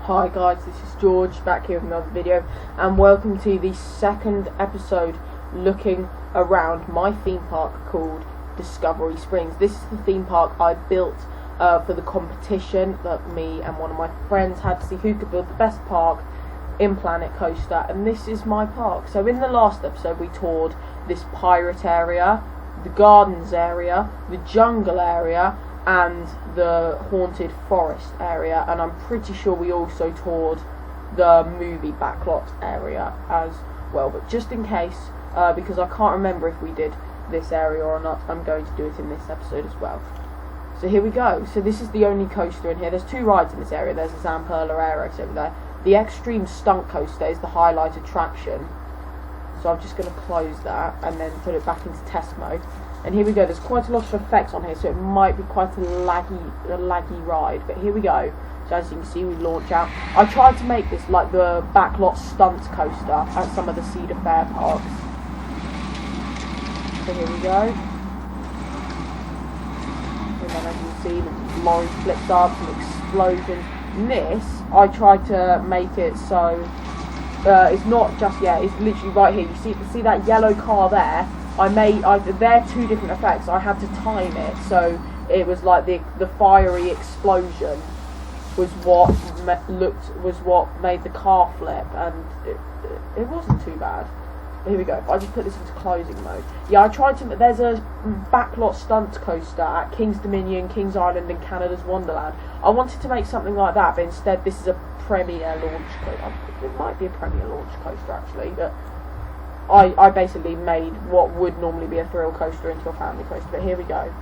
Hi guys, this is George back here with another video, and welcome to the second episode looking around my theme park called Discovery Springs. This is the theme park I built for the competition that me and one of my friends had to see who could build the best park in Planet Coaster, and this is my park. So in the last episode we toured this pirate area, the gardens area, the jungle area, and the haunted forest area, and I'm pretty sure we also toured the movie backlot area as well. But just in case, because I can't remember if we did this area or not, I'm going to do it in this episode as well. So here we go. So this is the only coaster in here. There's two rides in this area. There's a Zamperla Aerox over there. The Extreme Stunt coaster is the highlight attraction. So I'm just going to close that and then put it back into test mode. And here we go. There's quite a lot of effects on here, so it might be quite a laggy ride. But here we go. So as you can see, we launch out. I tried to make this like the backlot stunt coaster at some of the Cedar Fair parks. So here we go. And then as you can see, the lorry flips up, some explosion. And this, I tried to make it so it's not just yet. It's literally right here. You see that yellow car there? They're two different effects. I had to time it, so it was like the fiery explosion was what made the car flip, and it wasn't too bad. Here we go. I just put this into closing mode. Yeah, I tried to. There's a backlot stunt coaster at King's Dominion, King's Island, and Canada's Wonderland. I wanted to make something like that, but instead this is a premier launch coaster. It might be a premier launch coaster actually, but I basically made what would normally be a thrill coaster into a family coaster. But here we go.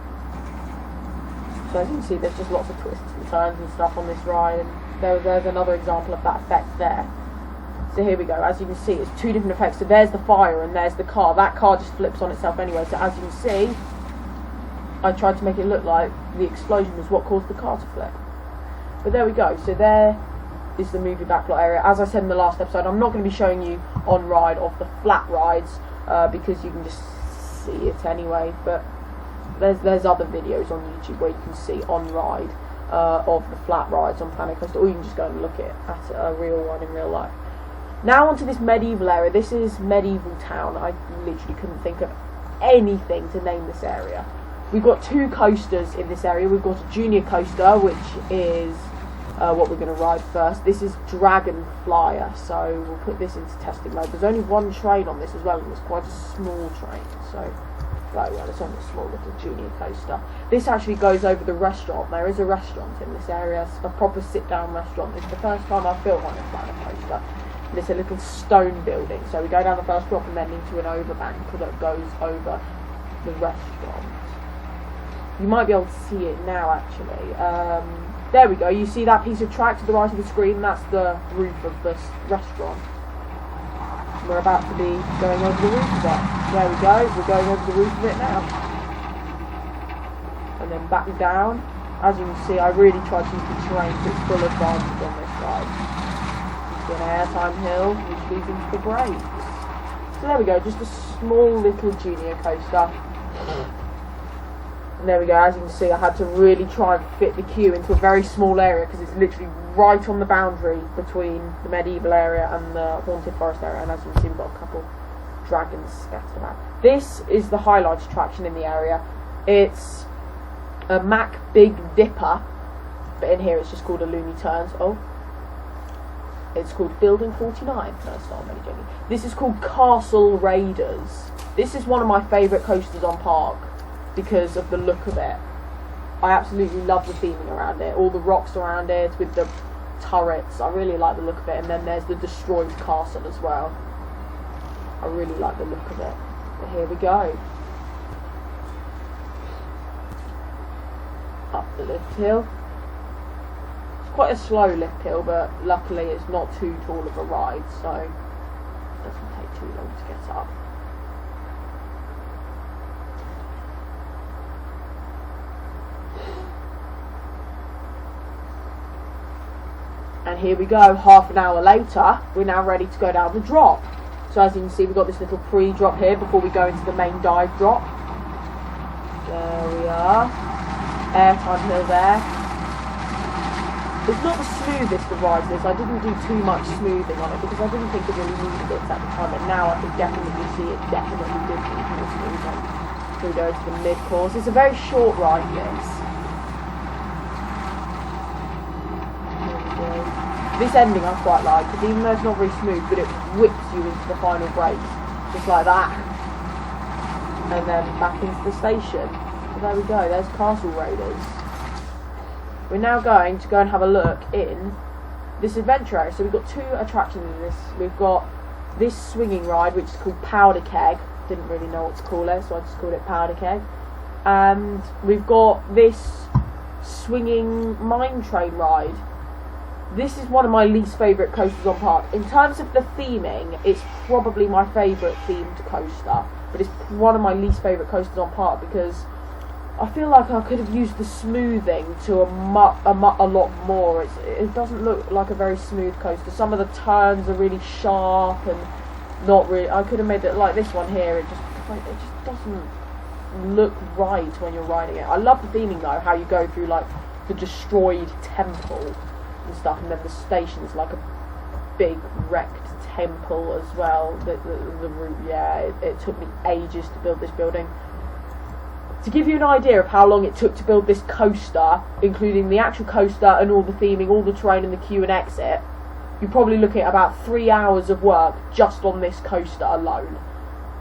So as you can see, there's just lots of twists and turns and stuff on this ride, and there's another example of that effect there. So here we go. As you can see, it's two different effects. So there's the fire and there's the car. That car just flips on itself anyway. So as you can see, I tried to make it look like the explosion was what caused the car to flip. But there we go. So there is the movie backlot area. As I said in the last episode, I'm not going to be showing you on ride of the flat rides because you can just see it anyway. But there's other videos on YouTube where you can see on ride of the flat rides on Planet Coaster, or you can just go and look at a real one in real life. Now onto this medieval area. This is Medieval Town. I literally couldn't think of anything to name this area. We've got two coasters in this area. We've got a junior coaster, which is what we're going to ride first. This is Dragon Flyer, so we'll put this into testing mode. There's only one train on this as well, and it's quite a small train, so right, well, it's only a small little junior coaster. This actually goes over the restaurant. There is a restaurant in this area, a proper sit-down restaurant. It's the first time I've built one in Planet Coaster. And it's a little stone building, so we go down the first drop and then into an overbank that goes over the restaurant. You might be able to see it now, actually. There we go. You see that piece of track to the right of the screen? That's the roof of this restaurant. We're about to be going over the roof of it. There we go. We're going over the roof of it now. And then back down. As you can see, I really tried to use the terrain to its full advantage on this ride. You see an airtime hill, which leads into the brakes. So there we go. Just a small little junior coaster. And there we go. As you can see, I had to really try and fit the queue into a very small area because it's literally right on the boundary between the medieval area and the haunted forest area. And as you can see, we've got a couple dragons scattered about. This is the highlight attraction in the area. It's a Mack Big Dipper, but in here it's just called a Looney Turns. Oh, it's called Building 49. No, it's not. I'm only joking. This is called Castle Raiders. This is one of my favourite coasters on park because of the look of it. I absolutely love the theming around it, all the rocks around it with the turrets. I really like the look of it, and then there's the destroyed castle as well. I really like the look of it. But here we go. Up the lift hill. It's quite a slow lift hill, but luckily it's not too tall of a ride, so it doesn't take too long to get up. And here we go, half an hour later, we're now ready to go down the drop. So as you can see, we've got this little pre-drop here before we go into the main dive drop. There we are. Airtime hill there. It's not the smoothest of rides this. I didn't do too much smoothing on it because I didn't think it really needed it at the time, but now I can definitely see it definitely did need more smoothing. So we go to the mid-course. It's a very short ride, this. This ending I quite like, because even though it's not very smooth, but it whips you into the final brakes, just like that. And then back into the station. So there we go, there's Castle Raiders. We're now going to go and have a look in this adventure area. So we've got two attractions in this. We've got this swinging ride, which is called Powder Keg. Didn't really know what to call it, so I just called it Powder Keg. And we've got this swinging mine train ride. This is one of my least favourite coasters on park. In terms of the theming, it's probably my favourite themed coaster, but it's one of my least favourite coasters on park because I feel like I could have used the smoothing to a lot more. It doesn't look like a very smooth coaster. Some of the turns are really sharp and not really. I could have made it like this one here. It just doesn't look right when you're riding it. I love the theming though, how you go through like the destroyed temple and stuff, and then the station is like a big wrecked temple as well. The route, yeah, it took me ages to build this building. To give you an idea of how long it took to build this coaster, including the actual coaster and all the theming, all the terrain and the queue and exit, you're probably looking at about 3 hours of work just on this coaster alone,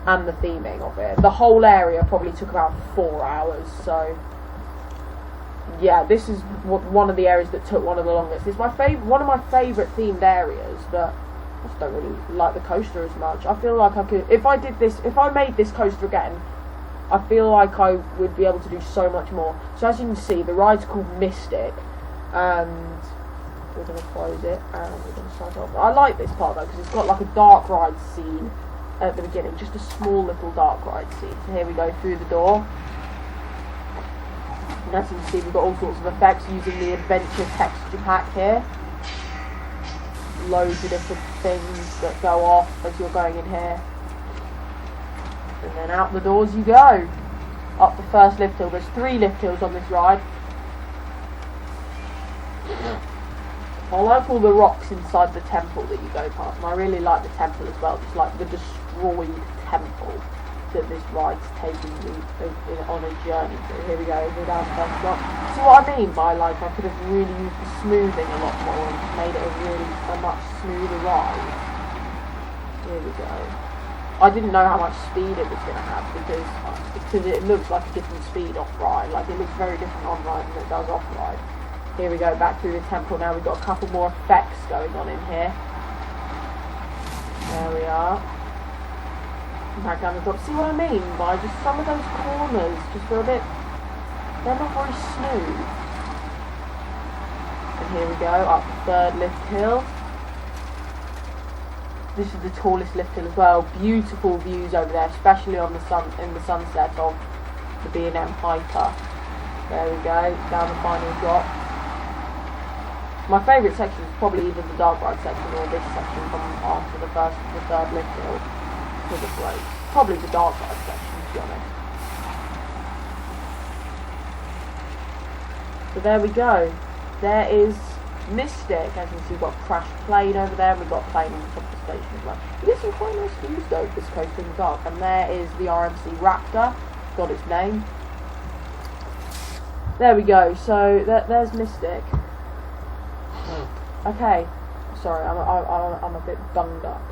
and the theming of it. The whole area probably took about 4 hours, so yeah, this is one of the areas that took one of the longest. It's one of my favourite themed areas, but I just don't really like the coaster as much. I feel like I could, if I made this coaster again, I feel like I would be able to do so much more. So as you can see, the ride's called Mystic, and we're going to close it, and we're going to start off. I like this part though, because it's got like a dark ride scene at the beginning, just a small little dark ride scene. So here we go through the door. And as you can see, we've got all sorts of effects using the adventure texture pack here. Loads of different things that go off as you're going in here. And then out the doors you go. Up the first lift hill. There's 3 lift hills on this ride. I like all the rocks inside the temple that you go past, and I really like the temple as well. It's like the destroyed temple that this ride's taking you on a journey through. Here we go, we're down the first block. See what I mean by, like, I could have really used the smoothing a lot more and made it a much smoother ride. Here we go. I didn't know how much speed it was going to have because it looks like a different speed off ride. Like, it looks very different on ride than it does off ride. Here we go, back through the temple now. We've got a couple more effects going on in here. There we are. Back down the drop. See what I mean by just some of those corners just feel a bit, they're not very smooth. And here we go, up the third lift hill. This is the tallest lift hill as well. Beautiful views over there, especially on the sunset of the B&M Hyper. There we go, down the final drop. My favourite section is probably either the dark ride section or this section from after the third lift hill. Probably the dark ride section, to be honest. So there we go. There is Mystic. As you can see, we've got a crashed plane over there, and we've got a plane on the top of the station as well. There's some quite nice views though, this coaster in the dark. And there is the RMC Raptor. Got its name. There we go. So there's Mystic. Okay. Sorry, I'm a bit bunged up.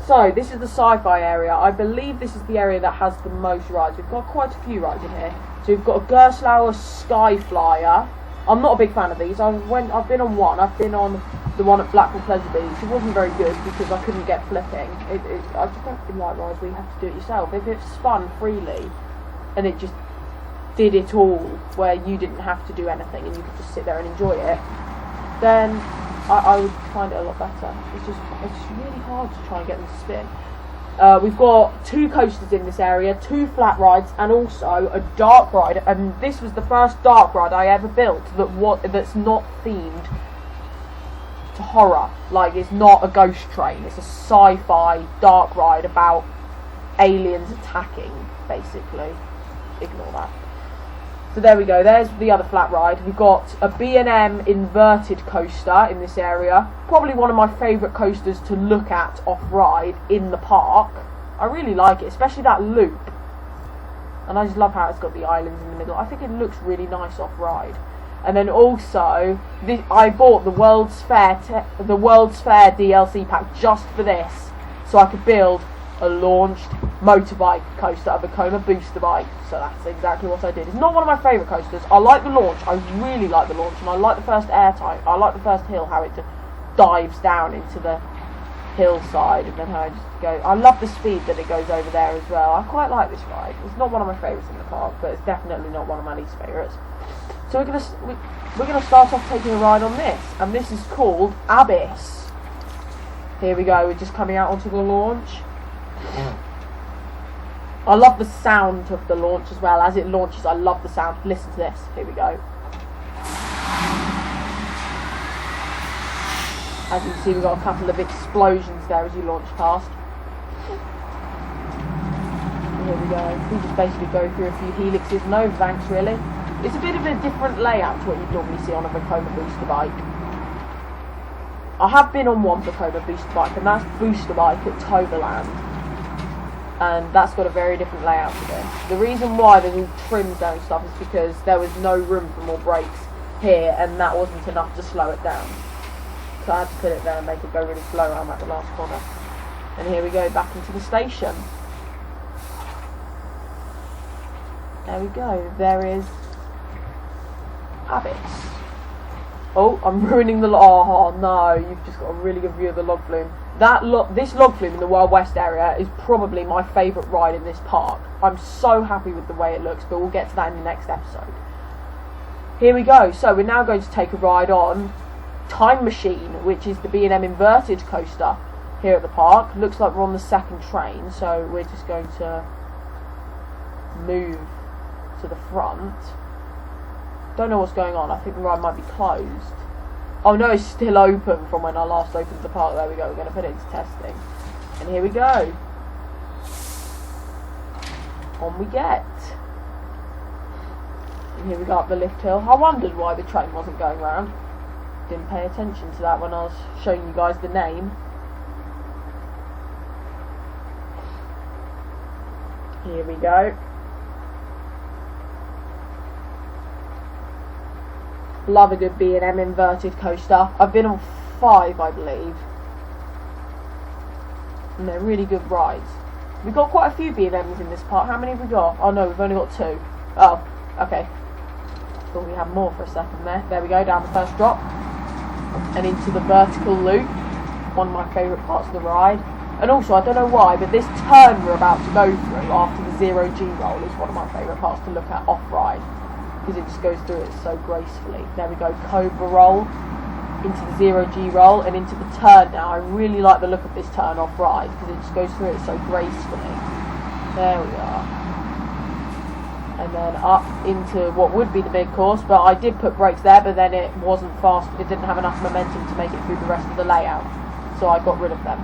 So, this is the SciFi Area. I believe this is the area that has the most rides. We've got quite a few rides in here. So we've got a Gerstlauer Skyflyer. I'm not a big fan of these. I've been on one. I've been on the one at Blackpool Pleasure Beach. It wasn't very good because I couldn't get flipping. I just don't really like rides where you have to do it yourself. If it's spun freely and it just did it all, where you didn't have to do anything and you could just sit there and enjoy it, then I would find it a lot better. It's really hard to try and get them to spin. We've got 2 coasters in this area, 2 flat rides, and also a dark ride. And this was the first dark ride I ever built that's not themed to horror. Like, it's not a ghost train. It's a sci-fi dark ride about aliens attacking, basically. Ignore that. So there we go, there's the other flat ride. We've got a B&M inverted coaster in this area. Probably one of my favourite coasters to look at off-ride in the park. I really like it, especially that loop. And I just love how it's got the islands in the middle. I think it looks really nice off-ride. And then also, I bought the World's Fair DLC pack just for this. So I could build a launched motorbike coaster, a Vekoma booster bike. So that's exactly what I did. It's not one of my favourite coasters. I like the launch. I really like the launch, and I like the first airtime. I like the first hill, how it dives down into the hillside, and then how it just goes. I love the speed that it goes over there as well. I quite like this ride. It's not one of my favourites in the park, but it's definitely not one of my least favourites. So we're gonna start off taking a ride on this, and this is called Abyss. Here we go. We're just coming out onto the launch. I love the sound of the launch as well. As it launches, I love the sound. Listen to this. Here we go. As you can see, we've got a couple of explosions there as you launch past. Here we go. We just basically go through a few helixes. No thanks, really. It's a bit of a different layout to what you'd normally see on a Vekoma booster bike. I have been on one Vekoma booster bike, and that's booster bike at Toverland. And that's got a very different layout to this. The reason why there's all trims there and stuff is because there was no room for more brakes here, and that wasn't enough to slow it down. So I had to put it there and make it go really slow around at the last corner. And here we go, back into the station. There we go, there is Abyss. Oh, I'm ruining the oh no, you've just got a really good view of the log flume. This log flume in the Wild West area is probably my favourite ride in this park. I'm so happy with the way it looks, but we'll get to that in the next episode. Here we go, so we're now going to take a ride on Time Machine, which is the B&M inverted coaster here at the park. Looks like we're on the second train, so we're just going to move to the front. Don't know what's going on. I think the ride might be closed. Oh no, it's still open from when I last opened the park. There we go, we're going to put it into testing. And here we go. On we get. And here we go up the lift hill. I wondered why the train wasn't going round. Didn't pay attention to that when I was showing you guys the name. Here we go. Love a good B&M inverted coaster. I've been on 5, I believe. And they're really good rides. We've got quite a few B&Ms in this part. How many have we got? Oh no, we've only got 2. Oh, okay. Thought we had more for a second there. There we go, down the first drop. And into the vertical loop. One of my favourite parts of the ride. And also, I don't know why, but this turn we're about to go through after the 0G roll is one of my favourite parts to look at off-ride. Because it just goes through it so gracefully. There we go, Cobra roll, into the 0G roll, and into the turn now. I really like the look of this turn off-ride, because it just goes through it so gracefully. There we are. And then up into what would be the big course, but I did put brakes there, but then it wasn't fast, it didn't have enough momentum to make it through the rest of the layout. So I got rid of them.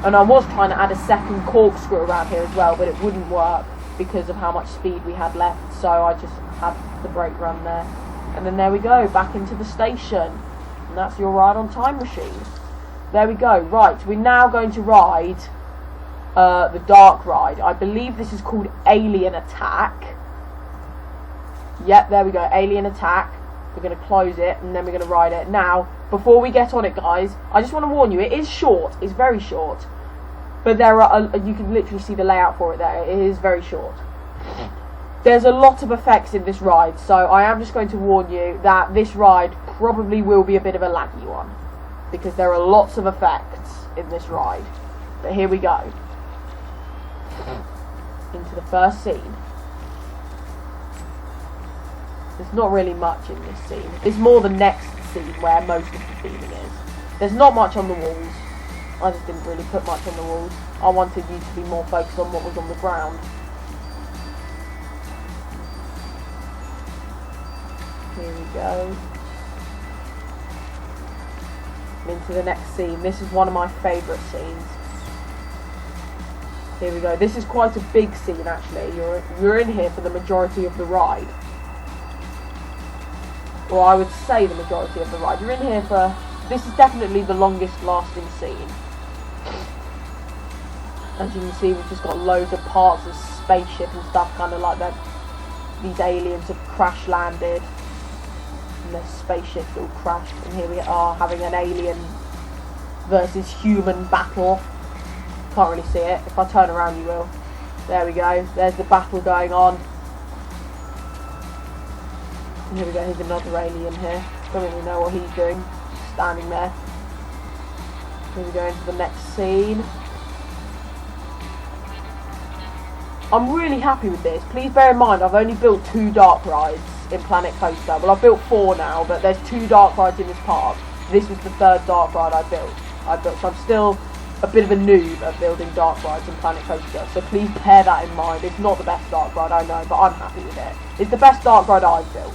And I was trying to add a second corkscrew around here as well, but it wouldn't work because of how much speed we had left, so I just had the brake run there. And then there we go, back into the station. And that's your ride on Time Machine. There we go. Right, we're now going to ride the dark ride. I believe this is called Alien Attack. Yep, there we go, Alien Attack. We're going to close it, and then we're going to ride it. Now, before we get on it, guys, I just want to warn you, it is short. It's very short. But there are, you can literally see the layout for it there. It is very short. There's a lot of effects in this ride, so I am just going to warn you that this ride probably will be a bit of a laggy one. Because there are lots of effects in this ride. But here we go. Into the first scene. There's not really much in this scene. It's more the next scene where most of the theming is. There's not much on the walls. I just didn't really put much on the walls. I wanted you to be more focused on what was on the ground. Here we go. Into the next scene. This is one of my favourite scenes. Here we go. This is quite a big scene actually. You're in here for the majority of the ride. or I would say the majority of the ride. You're in here for, this is definitely the longest lasting scene. As you can see, we've just got loads of parts of spaceship and stuff, kind of like that. These aliens have crash landed, and their spaceships all crashed, and here we are having an alien versus human battle. Can't really see it. If I turn around, you will. There we go. There's the battle going on. And here we go. Here's another alien here. Don't really know what he's doing. Standing there. Here we go into the next scene. I'm really happy with this. Please bear in mind, I've only built 2 dark rides in Planet Coaster. Well, I've built 4 now, but there's 2 dark rides in this park. This was the 3rd dark ride I built. So I'm still a bit of a noob at building dark rides in Planet Coaster. So please bear that in mind. It's not the best dark ride, I know, but I'm happy with it. It's the best dark ride I've built.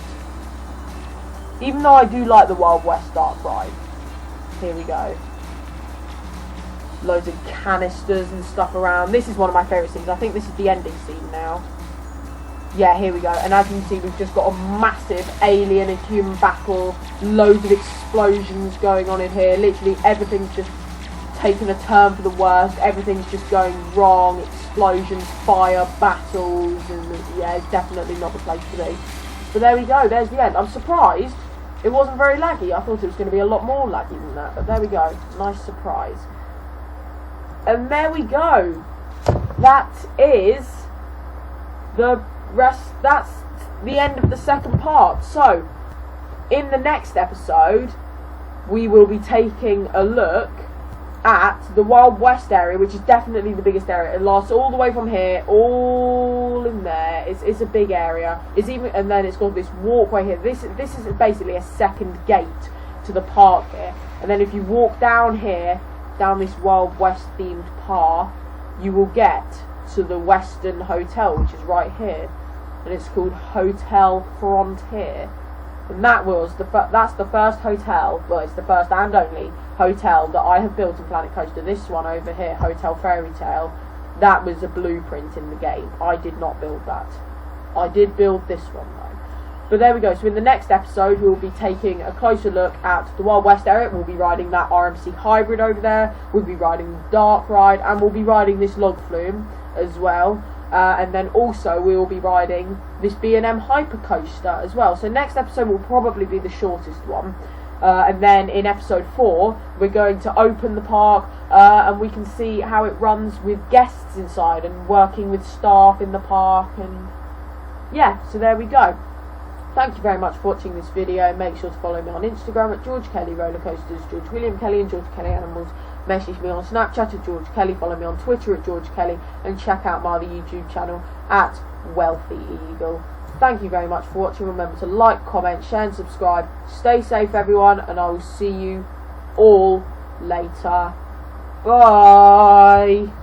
Even though I do like the Wild West dark ride. Here we go. Loads of canisters and stuff around. This is one of my favourite scenes. I think this is the ending scene now. Yeah, here we go. And as you can see, we've just got a massive alien and human battle. Loads of explosions going on in here. Literally everything's just taken a turn for the worst. Everything's just going wrong. Explosions, fire, battles, and yeah, it's definitely not the place to be. But there we go. There's the end. I'm surprised it wasn't very laggy. I thought it was going to be a lot more laggy than that. But there we go. Nice surprise. And there we go. That is the rest. That's the end of the second part. So, in the next episode, we will be taking a look at the Wild West area, which is definitely the biggest area. It lasts all the way from here, all in there. It's a big area. It's even, and then it's got this walkway here. This is basically a second gate to the park here. And then if you walk down here, down this Wild West themed path, you will get to the Western Hotel, which is right here, and it's called Hotel Frontier. And that's the first hotel, well, it's the first and only hotel that I have built in Planet Coaster. This one over here, Hotel Fairy Tale, that was a blueprint in the game. I did not build that. I did build this one though. But there we go. So in the next episode, we'll be taking a closer look at the Wild West area. We'll be riding that RMC hybrid over there. We'll be riding the dark ride, and we'll be riding this log flume as well. And then also we will be riding this B&M hyper coaster as well. So next episode will probably be the shortest one. And then in episode 4, we're going to open the park, and we can see how it runs with guests inside and working with staff in the park. And yeah, so there we go. Thank you very much for watching this video. Make sure to follow me on Instagram at George Kelly Rollercoasters, George William Kelly and George Kelly Animals. Message me on Snapchat at George Kelly. Follow me on Twitter at George Kelly. And check out my other YouTube channel at Wealthy Eagle. Thank you very much for watching. Remember to like, comment, share and subscribe. Stay safe everyone, and I will see you all later. Bye.